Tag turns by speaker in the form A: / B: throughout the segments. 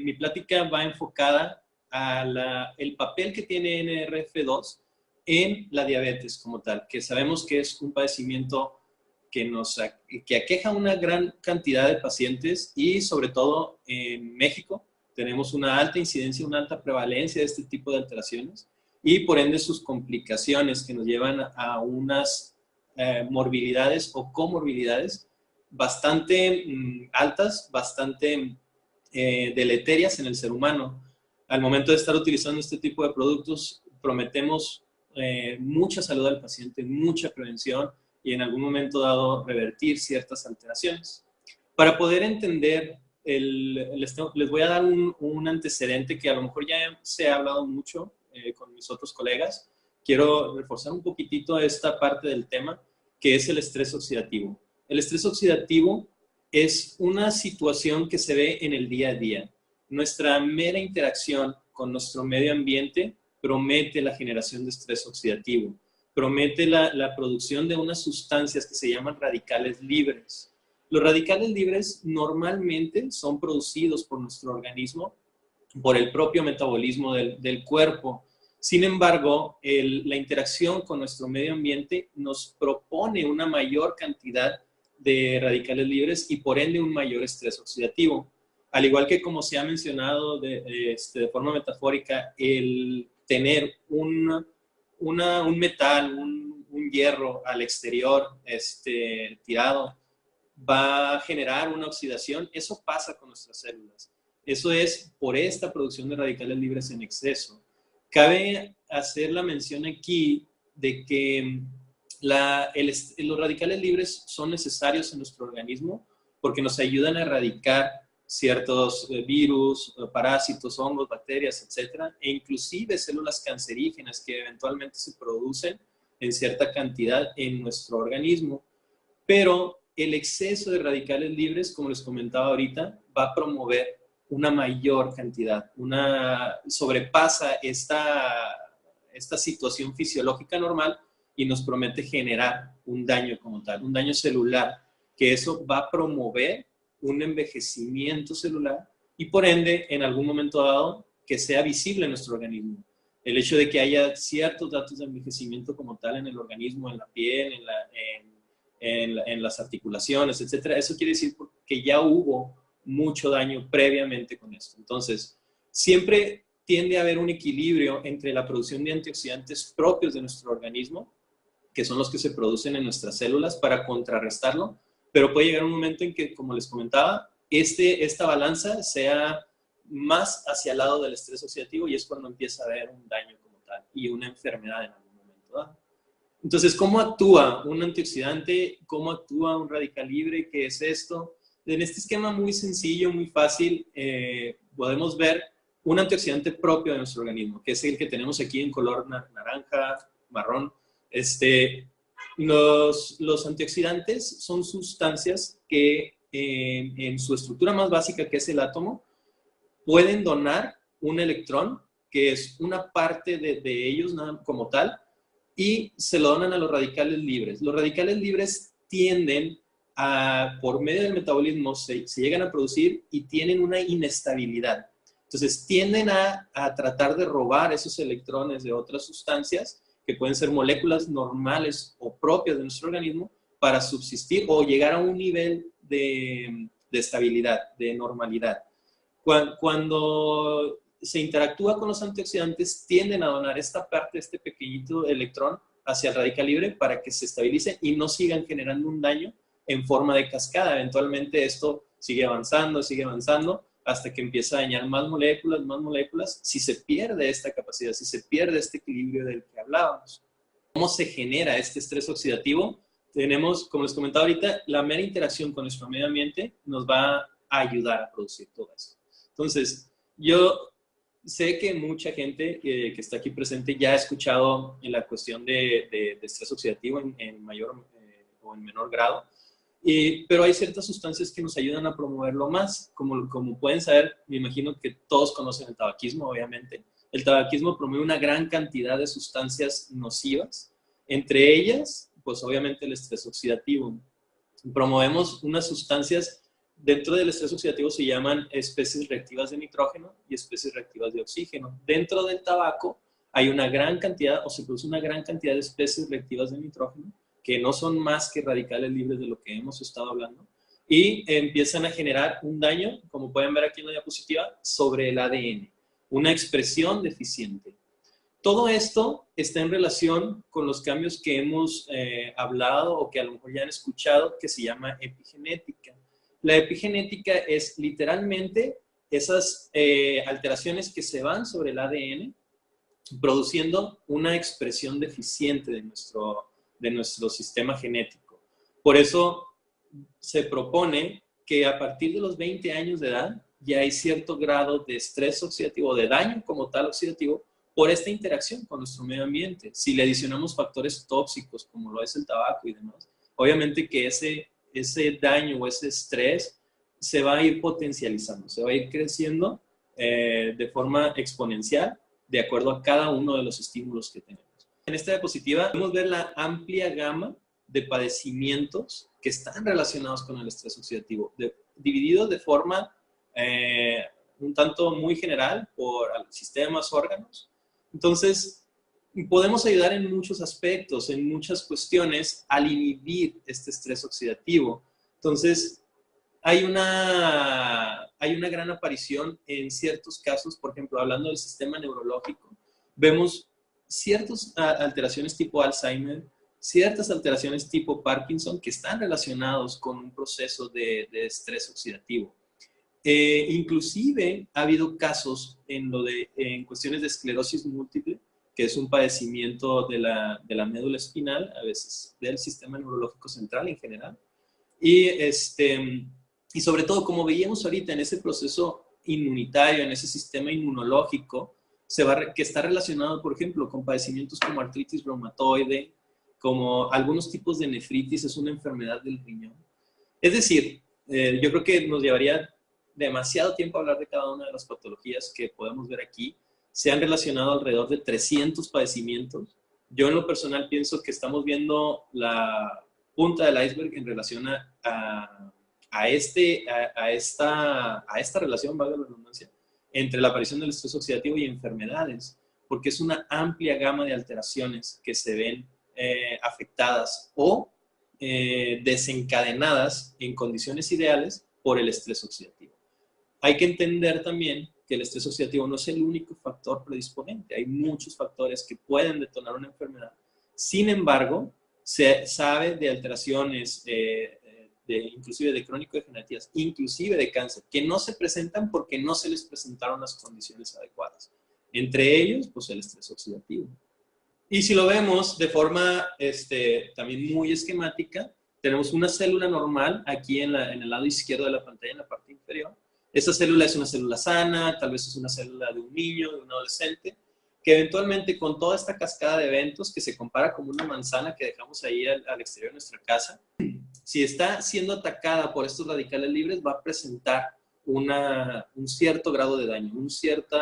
A: mi plática va enfocada a el papel que tiene NRF2 en la diabetes como tal, que sabemos que es un padecimiento que aqueja una gran cantidad de pacientes y sobre todo en México tenemos una alta incidencia, una alta prevalencia de este tipo de alteraciones y por ende sus complicaciones que nos llevan a unas morbilidades o comorbilidades bastante altas, bastante deleterias en el ser humano. Al momento de estar utilizando este tipo de productos, prometemos mucha salud al paciente, mucha prevención y en algún momento dado revertir ciertas alteraciones. Para poder entender, les voy a dar un antecedente que a lo mejor ya se ha hablado mucho con mis otros colegas. Quiero reforzar un poquitito esta parte del tema, que es el estrés oxidativo. El estrés oxidativo es una situación que se ve en el día a día. Nuestra mera interacción con nuestro medio ambiente promete la generación de estrés oxidativo, promete la producción de unas sustancias que se llaman radicales libres. Los radicales libres normalmente son producidos por nuestro organismo por el propio metabolismo del cuerpo. Sin embargo, la interacción con nuestro medio ambiente nos propone una mayor cantidad de radicales libres y por ende un mayor estrés oxidativo. Al igual que como se ha mencionado de forma metafórica, el tener un metal, un hierro al exterior tirado, va a generar una oxidación. Eso pasa con nuestras células. Eso es por esta producción de radicales libres en exceso. Cabe hacer la mención aquí de que los radicales libres son necesarios en nuestro organismo porque nos ayudan a erradicar ciertos virus, parásitos, hongos, bacterias, etcétera, e inclusive células cancerígenas que eventualmente se producen en cierta cantidad en nuestro organismo. Pero el exceso de radicales libres, como les comentaba ahorita, va a promover una mayor cantidad, sobrepasa esta situación fisiológica normal y nos promete generar un daño como tal, un daño celular, que eso va a promover un envejecimiento celular y por ende, en algún momento dado, que sea visible en nuestro organismo. El hecho de que haya ciertos datos de envejecimiento como tal en el organismo, en la piel, en las articulaciones, etcétera, eso quiere decir que ya hubo mucho daño previamente con esto. Entonces, siempre tiende a haber un equilibrio entre la producción de antioxidantes propios de nuestro organismo, que son los que se producen en nuestras células, para contrarrestarlo, pero puede llegar un momento en que, como les comentaba, esta balanza sea más hacia el lado del estrés oxidativo y es cuando empieza a haber un daño como tal y una enfermedad en algún momento dado. Entonces, ¿cómo actúa un antioxidante? ¿Cómo actúa un radical libre? ¿Qué es esto? En este esquema muy sencillo, muy fácil, podemos ver un antioxidante propio de nuestro organismo, que es el que tenemos aquí en color naranja, marrón. Los antioxidantes son sustancias que en su estructura más básica, que es el átomo, pueden donar un electrón, que es una parte de ellos como tal, y se lo donan a los radicales libres. Los radicales libres tienden por medio del metabolismo, se llegan a producir y tienen una inestabilidad. Entonces, tienden a tratar de robar esos electrones de otras sustancias, que pueden ser moléculas normales o propias de nuestro organismo, para subsistir o llegar a un nivel de estabilidad, de normalidad. Cuando se interactúa con los antioxidantes, tienden a donar esta parte, este pequeñito electrón, hacia el radical libre para que se estabilice y no sigan generando un daño en forma de cascada. Eventualmente esto sigue avanzando, hasta que empieza a dañar más moléculas, si se pierde esta capacidad, si se pierde este equilibrio del que hablábamos. ¿Cómo se genera este estrés oxidativo? Tenemos, como les comentaba ahorita, la mera interacción con nuestro medio ambiente nos va a ayudar a producir todo eso. Entonces, yo sé que mucha gente que está aquí presente ya ha escuchado en la cuestión de estrés oxidativo en mayor o en menor grado, pero hay ciertas sustancias que nos ayudan a promoverlo más. Como pueden saber, me imagino que todos conocen el tabaquismo, obviamente. El tabaquismo promueve una gran cantidad de sustancias nocivas, entre ellas, pues obviamente el estrés oxidativo. Promovemos unas sustancias dentro del estrés oxidativo se llaman especies reactivas de nitrógeno y especies reactivas de oxígeno. Dentro del tabaco hay una gran cantidad, o se produce una gran cantidad de especies reactivas de nitrógeno, que no son más que radicales libres de lo que hemos estado hablando, y empiezan a generar un daño, como pueden ver aquí en la diapositiva, sobre el ADN, una expresión deficiente. Todo esto está en relación con los cambios que hemos hablado o que a lo mejor ya han escuchado, que se llama epigenética. La epigenética es literalmente esas alteraciones que se van sobre el ADN, produciendo una expresión deficiente de nuestro sistema genético. Por eso se propone que a partir de los 20 años de edad ya hay cierto grado de estrés oxidativo, de daño como tal oxidativo, por esta interacción con nuestro medio ambiente. Si le adicionamos factores tóxicos, como lo es el tabaco y demás, obviamente que ese daño o ese estrés se va a ir potencializando, se va a ir creciendo de forma exponencial de acuerdo a cada uno de los estímulos que tenemos. En esta diapositiva podemos ver la amplia gama de padecimientos que están relacionados con el estrés oxidativo, divididos de forma un tanto muy general por sistemas, órganos. Entonces, podemos ayudar en muchos aspectos, en muchas cuestiones, al inhibir este estrés oxidativo. Entonces, hay una gran aparición en ciertos casos, por ejemplo, hablando del sistema neurológico, vemos ciertas alteraciones tipo Alzheimer, ciertas alteraciones tipo Parkinson que están relacionados con un proceso de estrés oxidativo. Inclusive ha habido casos en cuestiones de esclerosis múltiple, que es un padecimiento de la médula espinal, a veces del sistema neurológico central en general. Y sobre todo, como veíamos ahorita en ese proceso inmunitario, en ese sistema inmunológico, que está relacionado, por ejemplo, con padecimientos como artritis reumatoide, como algunos tipos de nefritis, es una enfermedad del riñón. Es decir, yo creo que nos llevaría demasiado tiempo hablar de cada una de las patologías que podemos ver aquí. Se han relacionado alrededor de 300 padecimientos. Yo en lo personal pienso que estamos viendo la punta del iceberg en relación a esta relación, valga la redundancia, entre la aparición del estrés oxidativo y enfermedades, porque es una amplia gama de alteraciones que se ven afectadas o desencadenadas en condiciones ideales por el estrés oxidativo. Hay que entender también que el estrés oxidativo no es el único factor predisponente. Hay muchos factores que pueden detonar una enfermedad. Sin embargo, se sabe de alteraciones, inclusive de crónico-degenerativas, inclusive de cáncer, que no se presentan porque no se les presentaron las condiciones adecuadas. Entre ellos, pues el estrés oxidativo. Y si lo vemos de forma también muy esquemática, tenemos una célula normal aquí en el lado izquierdo de la pantalla, en la parte inferior. Esta célula es una célula sana, tal vez es una célula de un niño, de un adolescente, que eventualmente con toda esta cascada de eventos que se compara como una manzana que dejamos ahí al exterior de nuestra casa, si está siendo atacada por estos radicales libres, va a presentar un cierto grado de daño, un cierto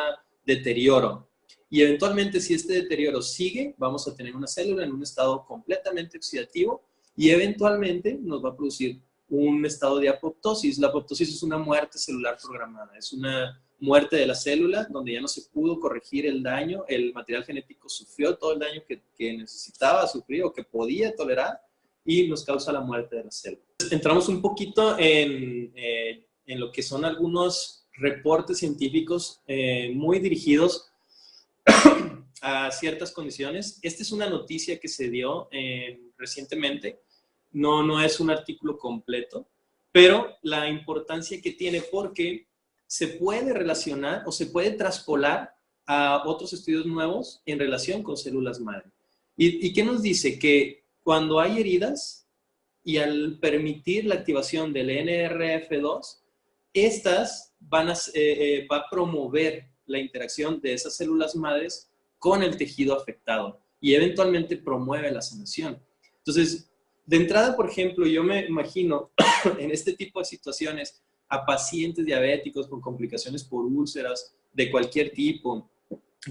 A: deterioro. Y eventualmente, si este deterioro sigue, vamos a tener una célula en un estado completamente oxidativo y eventualmente nos va a producir un estado de apoptosis. La apoptosis es una muerte celular programada, es una muerte de la célula donde ya no se pudo corregir el daño, el material genético sufrió todo el daño que necesitaba sufrir o que podía tolerar y nos causa la muerte de la célula. Entramos un poquito en lo que son algunos reportes científicos muy dirigidos a ciertas condiciones. Esta es una noticia que se dio recientemente. No es un artículo completo, pero la importancia que tiene porque se puede relacionar o se puede traspolar a otros estudios nuevos en relación con células madre. ¿Y qué nos dice? Que cuando hay heridas y al permitir la activación del NRF2, estas va a promover la interacción de esas células madres con el tejido afectado y eventualmente promueve la sanación. Entonces, de entrada, por ejemplo, yo me imagino en este tipo de situaciones a pacientes diabéticos con complicaciones por úlceras de cualquier tipo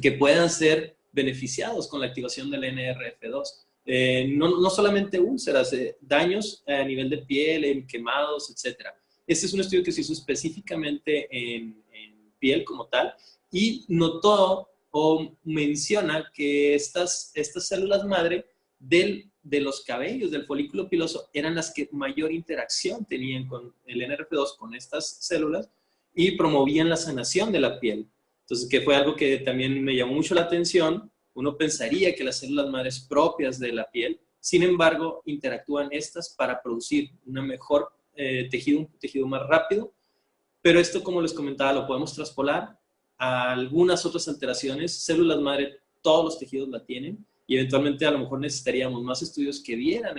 A: que puedan ser beneficiados con la activación del NRF2. No solamente úlceras, daños a nivel de piel, quemados, etc. Este es un estudio que se hizo específicamente en piel como tal y notó o menciona que estas células madre de los cabellos del folículo piloso eran las que mayor interacción tenían con el NRF2, con estas células, y promovían la sanación de la piel. Entonces, que fue algo que también me llamó mucho la atención. Uno pensaría que las células madres propias de la piel, sin embargo, interactúan estas para producir una mejor tejido, un tejido más rápido. Pero esto, como les comentaba, lo podemos traspolar a algunas otras alteraciones. Células madre, todos los tejidos la tienen, y eventualmente a lo mejor necesitaríamos más estudios que vieran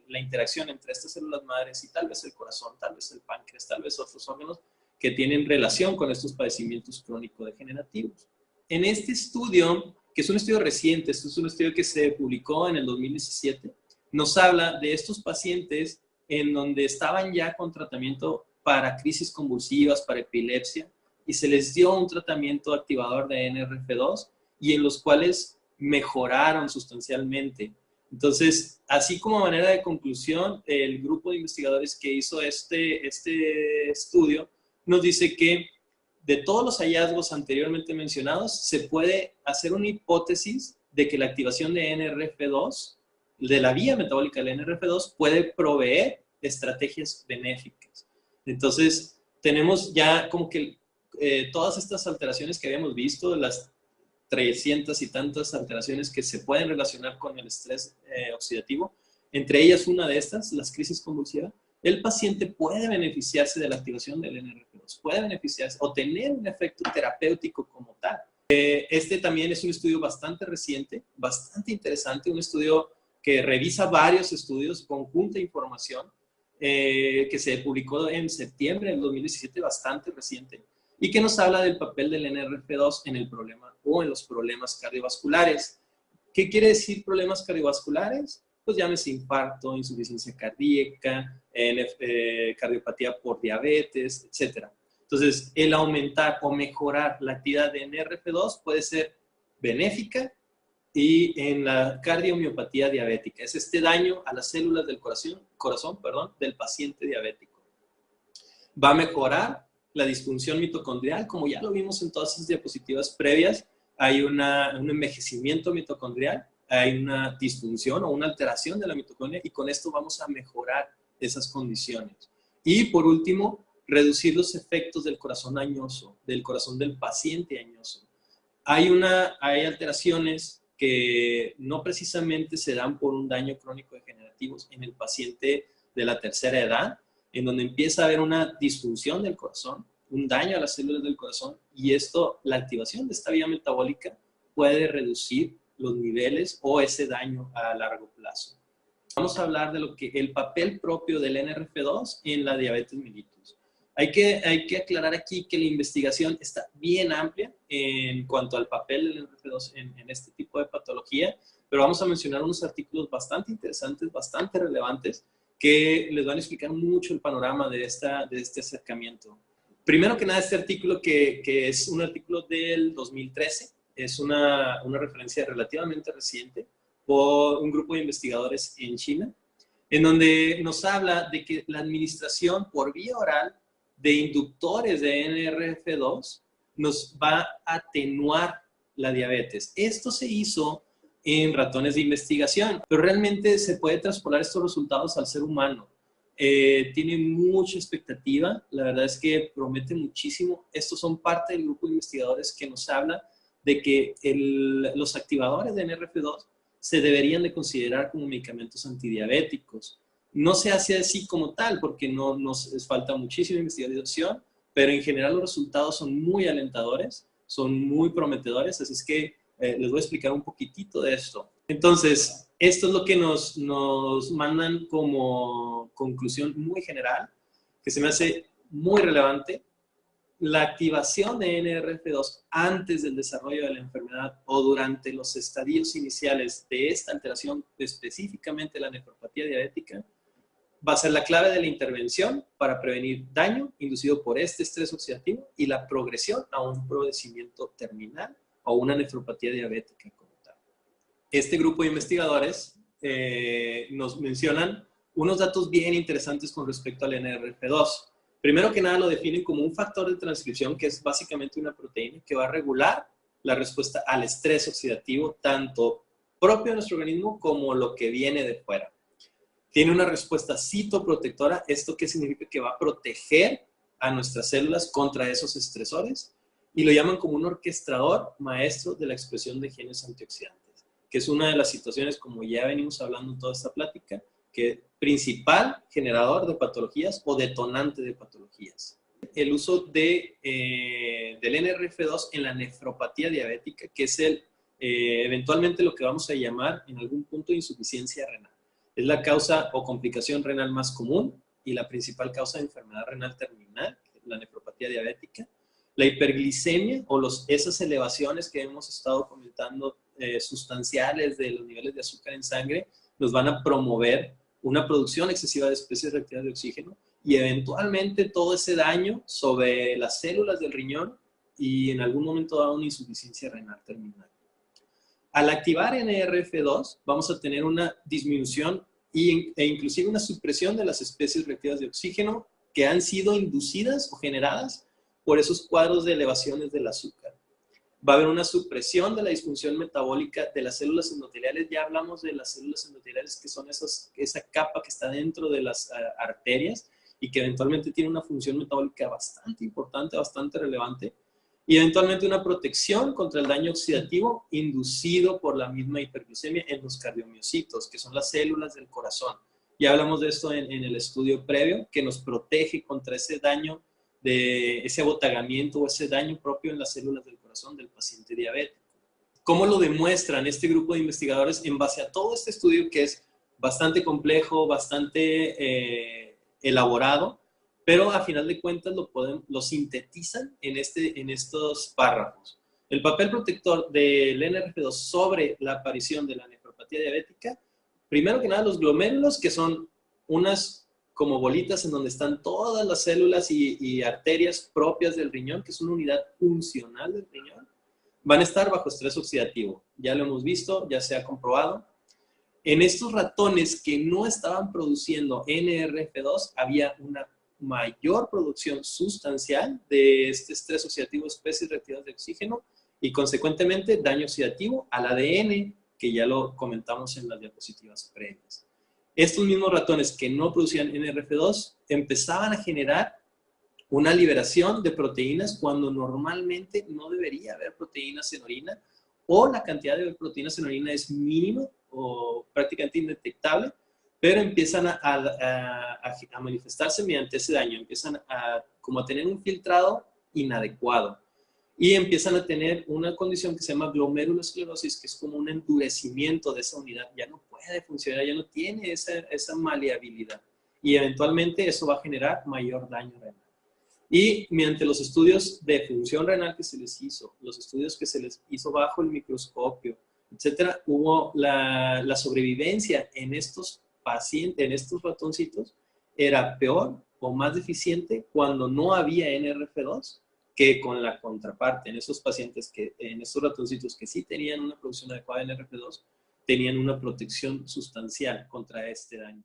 A: la interacción entre estas células madres y tal vez el corazón, tal vez el páncreas, tal vez otros órganos que tienen relación con estos padecimientos crónico-degenerativos. En este estudio, que es un estudio reciente, esto es un estudio que se publicó en el 2017, nos habla de estos pacientes en donde estaban ya con tratamiento para crisis convulsivas, para epilepsia, y se les dio un tratamiento activador de NRF2 y en los cuales mejoraron sustancialmente. Entonces, así como manera de conclusión, el grupo de investigadores que hizo este estudio nos dice que de todos los hallazgos anteriormente mencionados, se puede hacer una hipótesis de que la activación de NRF2, de la vía metabólica del NRF2, puede proveer estrategias benéficas. Entonces, tenemos ya como que todas estas alteraciones que habíamos visto, las 300 y tantas alteraciones que se pueden relacionar con el estrés oxidativo, entre ellas una de estas, las crisis convulsivas, el paciente puede beneficiarse de la activación del NRF2, puede beneficiarse o tener un efecto terapéutico como tal. Este también es un estudio bastante reciente, bastante interesante, un estudio que revisa varios estudios, conjunta información, que se publicó en septiembre del 2017, bastante reciente, y que nos habla del papel del NRF2 en el problema o en los problemas cardiovasculares. ¿Qué quiere decir problemas cardiovasculares? Pues llámese infarto, insuficiencia cardíaca, cardiopatía por diabetes, etc. Entonces, el aumentar o mejorar la actividad de NRF2 puede ser benéfica y en la cardiomiopatía diabética. Es este daño a las células del corazón, del paciente diabético. Va a mejorar la disfunción mitocondrial, como ya lo vimos en todas esas diapositivas previas. Hay un envejecimiento mitocondrial, hay una disfunción o una alteración de la mitocondria, y con esto vamos a mejorar esas condiciones. Y por último, reducir los efectos del corazón añoso, del corazón del paciente añoso. Hay alteraciones que no precisamente se dan por un daño crónico degenerativo en el paciente de la tercera edad, en donde empieza a haber una disfunción del corazón, un daño a las células del corazón, y esto, la activación de esta vía metabólica puede reducir los niveles o ese daño a largo plazo. Vamos a hablar de el papel propio del NRF2 en la diabetes mellitus. Hay que aclarar aquí que la investigación está bien amplia en cuanto al papel del NRF2 en este tipo de patología, pero vamos a mencionar unos artículos bastante interesantes, bastante relevantes, que les van a explicar mucho el panorama de este acercamiento. Primero que nada, este artículo que es un artículo del 2013, es una referencia relativamente reciente por un grupo de investigadores en China, en donde nos habla de que la administración por vía oral de inductores de NRF2 nos va a atenuar la diabetes. Esto se hizo en ratones de investigación, pero realmente se puede traspolar estos resultados al ser humano. Tiene mucha expectativa, la verdad es que promete muchísimo. Estos son parte del grupo de investigadores que nos habla de que los activadores de NRF2 se deberían de considerar como medicamentos antidiabéticos. No se hace así como tal porque nos falta muchísima investigación, pero en general los resultados son muy alentadores, son muy prometedores, así es que les voy a explicar un poquitito de esto. Entonces, esto es lo que nos mandan como conclusión muy general, que se me hace muy relevante. La activación de NRF2 antes del desarrollo de la enfermedad o durante los estadios iniciales de esta alteración, específicamente la nefropatía diabética, va a ser la clave de la intervención para prevenir daño inducido por este estrés oxidativo y la progresión a un padecimiento terminal o una nefropatía diabética como tal. Este grupo de investigadores nos mencionan unos datos bien interesantes con respecto al NRF2. Primero que nada lo definen como un factor de transcripción, que es básicamente una proteína que va a regular la respuesta al estrés oxidativo, tanto propio de nuestro organismo como lo que viene de fuera. Tiene una respuesta citoprotectora. ¿Esto qué significa? Que va a proteger a nuestras células contra esos estresores, y lo llaman como un orquestador maestro de la expresión de genes antioxidantes, que es una de las situaciones, como ya venimos hablando en toda esta plática, que principal generador de patologías o detonante de patologías. El uso del NRF2 en la nefropatía diabética, que es eventualmente lo que vamos a llamar en algún punto insuficiencia renal. Es la causa o complicación renal más común y la principal causa de enfermedad renal terminal, la nefropatía diabética. La hiperglicemia o esas elevaciones que hemos estado comentando sustanciales de los niveles de azúcar en sangre nos van a promover una producción excesiva de especies reactivas de oxígeno y eventualmente todo ese daño sobre las células del riñón y en algún momento da una insuficiencia renal terminal. Al activar NRF2 vamos a tener una disminución e inclusive una supresión de las especies reactivas de oxígeno que han sido inducidas o generadas por esos cuadros de elevaciones del azúcar. Va a haber una supresión de la disfunción metabólica de las células endoteliales. Ya hablamos de las células endoteliales, que son esa capa que está dentro de las arterias y que eventualmente tiene una función metabólica bastante importante, bastante relevante, y eventualmente una protección contra el daño oxidativo inducido por la misma hiperglicemia en los cardiomiocitos, que son las células del corazón. Ya hablamos de esto en el estudio previo, que nos protege contra ese daño, de ese abotagamiento o ese daño propio en las células del corazón del paciente diabético. ¿Cómo lo demuestran este grupo de investigadores? En base a todo este estudio, que es bastante complejo, bastante elaborado, pero a final de cuentas lo sintetizan en estos párrafos. El papel protector del NRF2 sobre la aparición de la nefropatía diabética, primero que nada los glomérulos, que son unas como bolitas en donde están todas las células y arterias propias del riñón, que es una unidad funcional del riñón, van a estar bajo estrés oxidativo. Ya lo hemos visto, ya se ha comprobado. En estos ratones que no estaban produciendo NRF2, había una mayor producción sustancial de este estrés oxidativo, especies reactivas de oxígeno, y consecuentemente daño oxidativo al ADN, que ya lo comentamos en las diapositivas previas. Estos mismos ratones que no producían NRF2 empezaban a generar una liberación de proteínas cuando normalmente no debería haber proteínas en orina, o la cantidad de proteínas en orina es mínima o prácticamente indetectable, pero empiezan a manifestarse mediante ese daño, empiezan como a tener un filtrado inadecuado y empiezan a tener una condición que se llama glomerulosclerosis, que es como un endurecimiento de esa unidad, ya no puede funcionar, ya no tiene esa maleabilidad, y eventualmente eso va a generar mayor daño renal. Y mediante los estudios de función renal que se les hizo, los estudios que se les hizo bajo el microscopio, etcétera, hubo la sobrevivencia en estos pacientes, en estos ratoncitos, era peor o más deficiente cuando no había NRF2 que con la contraparte. En esos pacientes, en estos ratoncitos que sí tenían una producción adecuada de NRF2, tenían una protección sustancial contra este daño.